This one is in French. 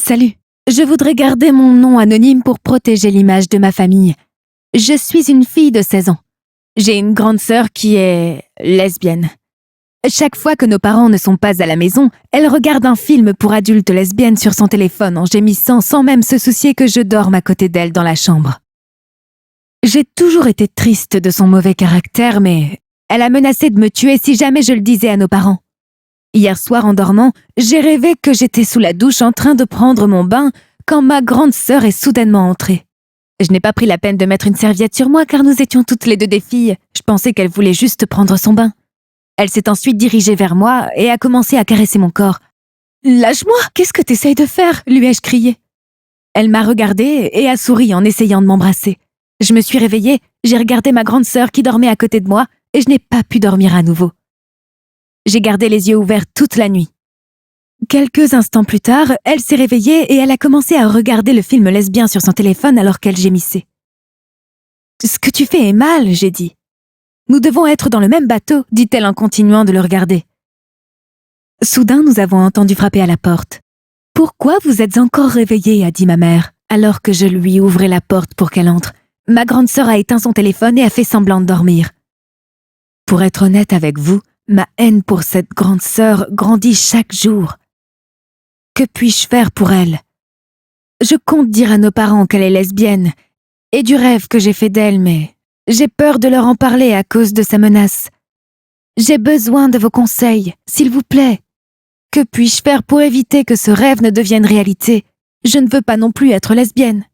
Salut. Je voudrais garder mon nom anonyme pour protéger l'image de ma famille. Je suis une fille de 16 ans. J'ai une grande sœur qui est lesbienne. Chaque fois que nos parents ne sont pas à la maison, elle regarde un film pour adultes lesbiennes sur son téléphone en gémissant sans même se soucier que je dorme à côté d'elle dans la chambre. J'ai toujours été triste de son mauvais caractère, mais elle a menacé de me tuer si jamais je le disais à nos parents. Hier soir, en dormant, j'ai rêvé que j'étais sous la douche en train de prendre mon bain quand ma grande sœur est soudainement entrée. Je n'ai pas pris la peine de mettre une serviette sur moi car nous étions toutes les deux des filles. Je pensais qu'elle voulait juste prendre son bain. Elle s'est ensuite dirigée vers moi et a commencé à caresser mon corps. « Lâche-moi, qu'est-ce que t'essayes de faire ?» lui ai-je crié. Elle m'a regardée et a souri en essayant de m'embrasser. Je me suis réveillée, j'ai regardé ma grande sœur qui dormait à côté de moi et je n'ai pas pu dormir à nouveau. J'ai gardé les yeux ouverts toute la nuit. Quelques instants plus tard, elle s'est réveillée et elle a commencé à regarder le film lesbien sur son téléphone alors qu'elle gémissait. « Ce que tu fais est mal, » j'ai dit. « Nous devons être dans le même bateau, » dit-elle en continuant de le regarder. Soudain, nous avons entendu frapper à la porte. « Pourquoi vous êtes encore réveillée ?» a dit ma mère, alors que je lui ouvrais la porte pour qu'elle entre. Ma grande sœur a éteint son téléphone et a fait semblant de dormir. Pour être honnête avec vous, ma haine pour cette grande sœur grandit chaque jour. Que puis-je faire pour elle? Je compte dire à nos parents qu'elle est lesbienne et du rêve que j'ai fait d'elle, mais j'ai peur de leur en parler à cause de sa menace. J'ai besoin de vos conseils, s'il vous plaît. Que puis-je faire pour éviter que ce rêve ne devienne réalité? Je ne veux pas non plus être lesbienne.